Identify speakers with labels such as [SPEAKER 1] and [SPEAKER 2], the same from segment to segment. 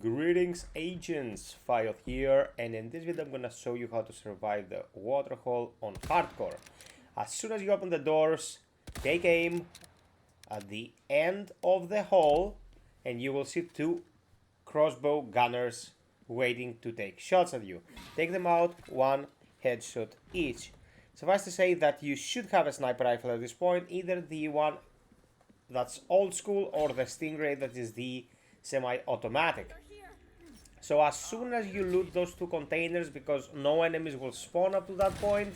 [SPEAKER 1] Greetings agents, FiOth here, and in this video I'm gonna show you how to survive the waterhole on hardcore. As soon as you open the doors, take aim at the end of the hole and you will see two crossbow gunners waiting to take shots at you. Take them out, one headshot each. Suffice to say that you should have a sniper rifle at this point, either the one that's old school or the Stingray that is the semi-automatic. So as soon as you loot those two containers, because no enemies will spawn up to that point,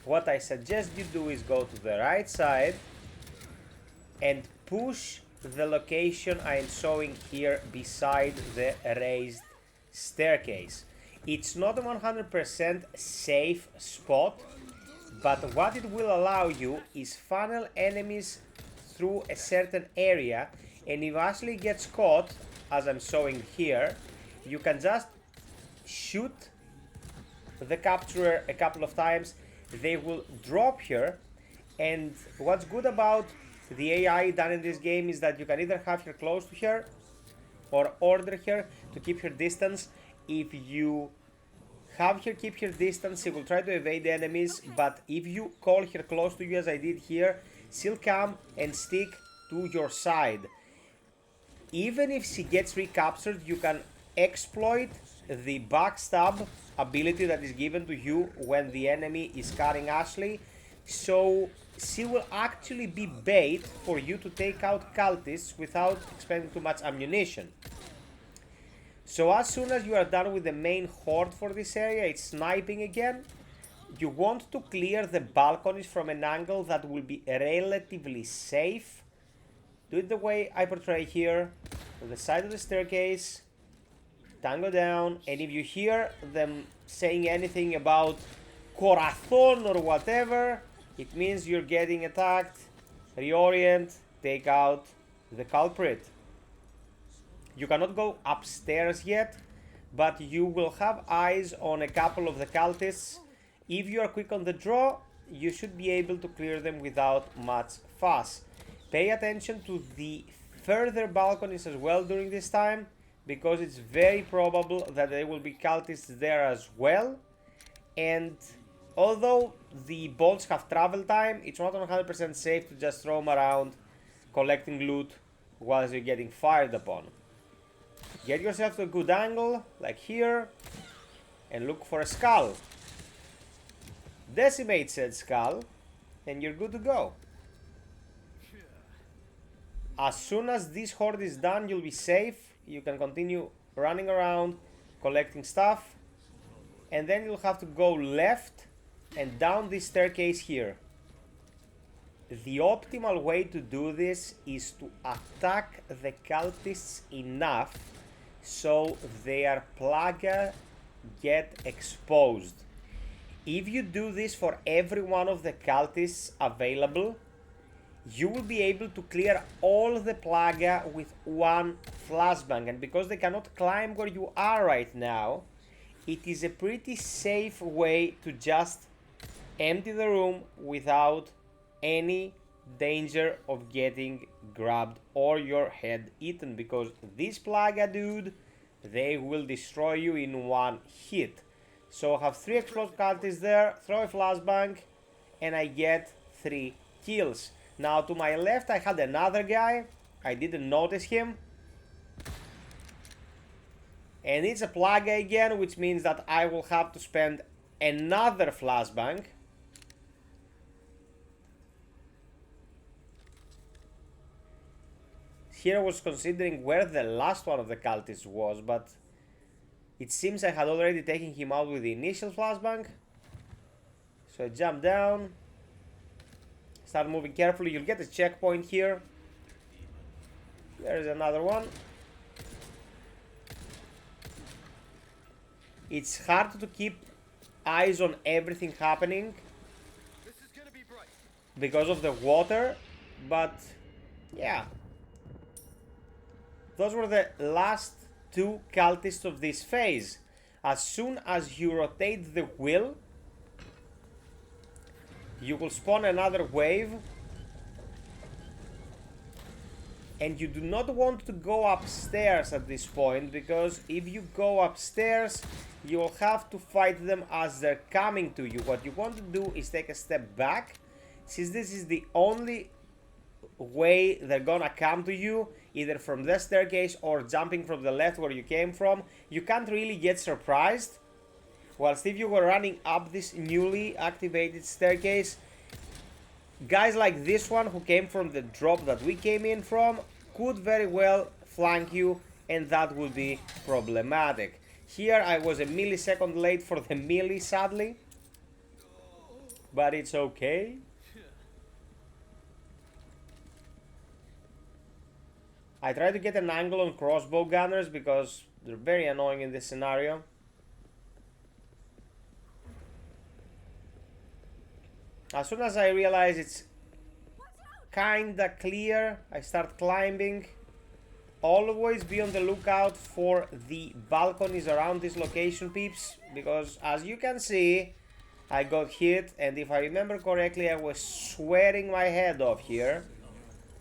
[SPEAKER 1] what I suggest you do is go to the right side and push the location I am showing here beside the raised staircase. It's not a 100% safe spot, but what it will allow you is funnel enemies through a certain area, and if Ashley gets caught, as I'm showing here, you can just shoot the capturer a couple of times, they will drop here. And what's good about the AI done in this game is that you can either have her close to her or order her to keep her distance. If you have her keep her distance, she will try to evade the enemies, but if you call her close to you as I did here, she'll come and stick to your side. Even if she gets recaptured, you can exploit the backstab ability that is given to you when the enemy is carrying Ashley, so she will actually be bait for you to take out cultists without expending too much ammunition. So as soon as you are done with the main horde for this area, it's sniping again. You want to clear the balconies from an angle that will be relatively safe. Do it the way I portray here, on the side of the staircase, tango down, and if you hear them saying anything about corazon or whatever, it means you're getting attacked. Reorient, take out the culprit. You cannot go upstairs yet, but you will have eyes on a couple of the cultists. If you are quick on the draw, you should be able to clear them without much fuss. Pay attention to the further balconies as well during this time, because it's very probable that there will be cultists there as well. And although the bolts have travel time, it's not 100% safe to just throw them around collecting loot whilst you're getting fired upon. Get yourself to a good angle, like here, and look for a skull. Decimate said skull, and you're good to go. As soon as this horde is done, you'll be safe. You can continue running around, collecting stuff, and then you'll have to go left and down this staircase here. The optimal way to do this is to attack the cultists enough so their plaga get exposed. If you do this for every one of the cultists available, you will be able to clear all the plaga with one flashbang, and because they cannot climb where you are right now, it is a pretty safe way to just empty the room without any danger of getting grabbed or your head eaten, because this plaga dude, they will destroy you in one hit. So I have 3 explosive cultists there, throw a flashbang, and I get 3 kills. Now to my left I had another guy, I didn't notice him. And it's a plaga again, which means that I will have to spend another flashbang. Here I was considering where the last one of the cultists was, but it seems I had already taken him out with the initial flashbang. So I jump down, start moving carefully. You'll get a checkpoint here. There's another one. It's hard to keep eyes on everything happening because of the water, but yeah. Those were the last 2 cultists of this phase. As soon as you rotate the wheel, you will spawn another wave, And you do not want to go upstairs at this point, because if you go upstairs, you will have to fight them as they're coming to you. What you want to do is take a step back, since this is the only way they're gonna come to you, either from the staircase or jumping from the left where you came from. You can't really get surprised. Whilst if you were running up this newly activated staircase, guys like this one who came from the drop that we came in from could very well flank you, and that would be problematic. Here I was a millisecond late for the melee, sadly, but it's okay. I try to get an angle on crossbow gunners because they're very annoying in this scenario. As soon as I realize it's kinda clear, I start climbing. Always be on the lookout for the balconies around this location, peeps, because as you can see, I got hit, and if I remember correctly, I was sweating my head off here.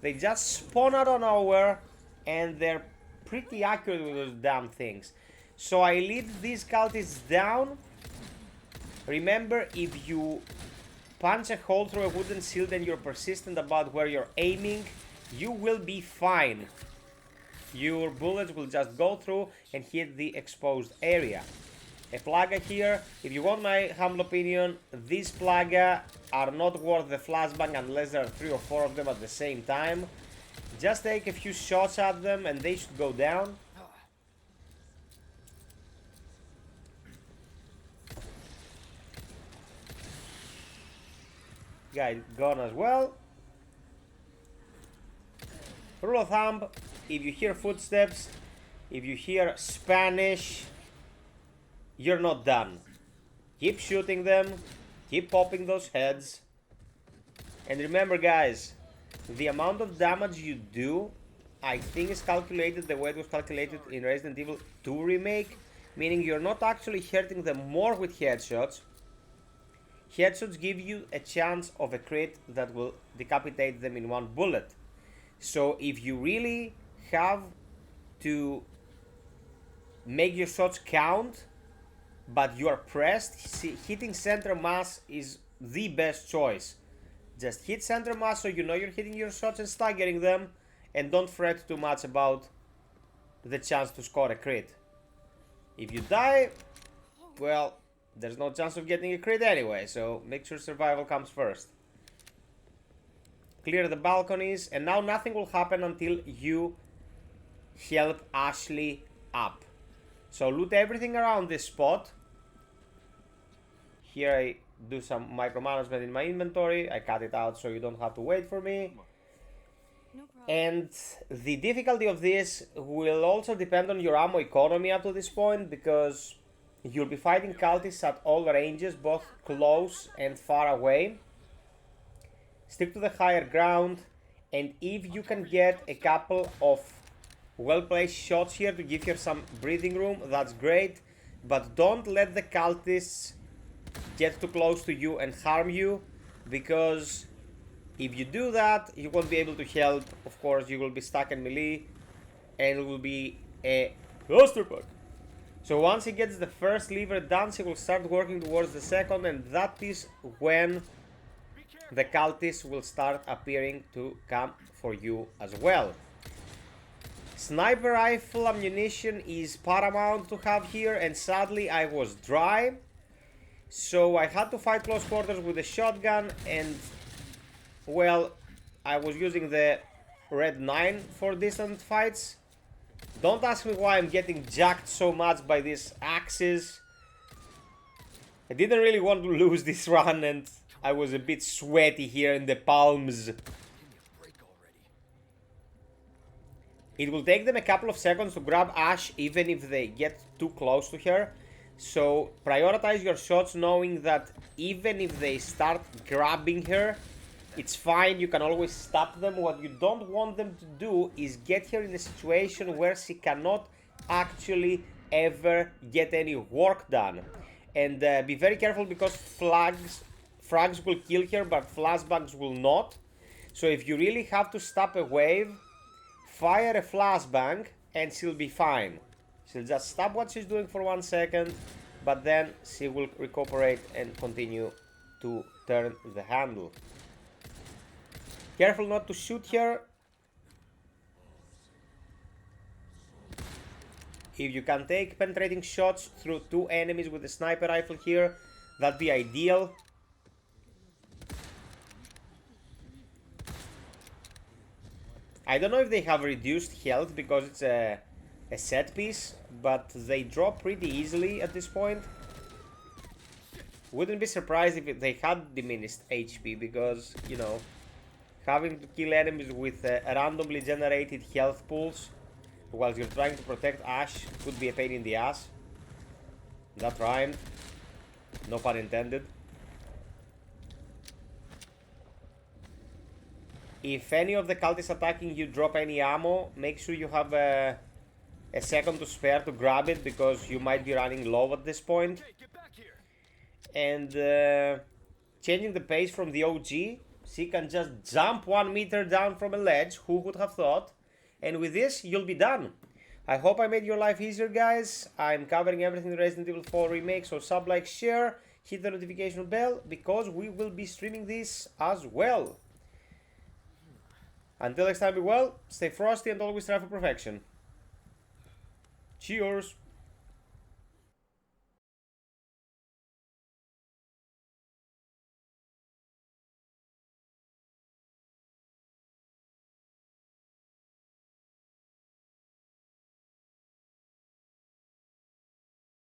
[SPEAKER 1] They just spawn out of nowhere, and they're pretty accurate with those damn things. So I lead these cultists down. Remember, if you punch a hole through a wooden shield and you're persistent about where you're aiming, you will be fine. Your bullets will just go through and hit the exposed area. A plaga here, if you want my humble opinion, these plaga are not worth the flashbang unless there are 3 or 4 of them at the same time. Just take a few shots at them and they should go down. Guy gone as well. Rule of thumb, if you hear footsteps, if you hear Spanish, you're not done. Keep shooting them, keep popping those heads. And remember guys, the amount of damage you do, I think is calculated the way it was calculated in Resident Evil 2 Remake, meaning you're not actually hurting them more with headshots. Headshots give you a chance of a crit that will decapitate them in 1 bullet. So if you really have to make your shots count, but you are pressed, hitting center mass is the best choice. Just hit center mass so you know you're hitting your shots and staggering them, and don't fret too much about the chance to score a crit. If you die, well, there's no chance of getting a crit anyway, so make sure survival comes first. Clear the balconies, and now nothing will happen until you help Ashley up. So loot everything around this spot. Here I do some micromanagement in my inventory. I cut it out so you don't have to wait for me.
[SPEAKER 2] No problem.
[SPEAKER 1] And the difficulty of this will also depend on your ammo economy up to this point, because you'll be fighting cultists at all ranges, both close and far away. Stick to the higher ground, and if you can get a couple of well-placed shots here to give her some breathing room, that's great. But don't let the cultists get too close to you and harm you, because if you do that, you won't be able to help. Of course, you will be stuck in melee, and it will be a clusterfuck. So once he gets the first lever done, he will start working towards the second, and that is when the cultists will start appearing to come for you as well. Sniper rifle ammunition is paramount to have here, and sadly I was dry, so I had to fight close quarters with a shotgun, and well, I was using the Red 9 for distant fights. Don't ask me why I'm getting jacked so much by these axes. I didn't really want to lose this run, and I was a bit sweaty here in the palms. It will take them a couple of seconds to grab Ash, even if they get too close to her. So prioritize your shots, knowing that even if they start grabbing her, it's fine, you can always stop them. What you don't want them to do is get her in a situation where she cannot actually ever get any work done. And be very careful, because frags will kill her, but flashbangs will not. So if you really have to stop a wave, fire a flashbang and she'll be fine. She'll just stop what she's doing for 1 second, but then she will recuperate and continue to turn the handle. Careful not to shoot her. If you can take penetrating shots through 2 enemies with a sniper rifle here, that'd be ideal. I don't know if they have reduced health because it's a set piece, but they drop pretty easily at this point. Wouldn't be surprised if they had diminished HP because, you know, having to kill enemies with randomly generated health pools while you're trying to protect Ash could be a pain in the ass. That rhymed. No pun intended. If any of the cultists attacking you drop any ammo, make sure you have a second to spare to grab it because you might be running low at this point.
[SPEAKER 3] Hey, get back here.
[SPEAKER 1] And changing the pace from the OG, she can just jump 1 meter down from a ledge, who would have thought? And with this, you'll be done. I hope I made your life easier, guys. I'm covering everything Resident Evil 4 Remake, so sub, like, share, hit the notification bell, because we will be streaming this as well. Until next time, be well, stay frosty, and always strive for perfection. Cheers!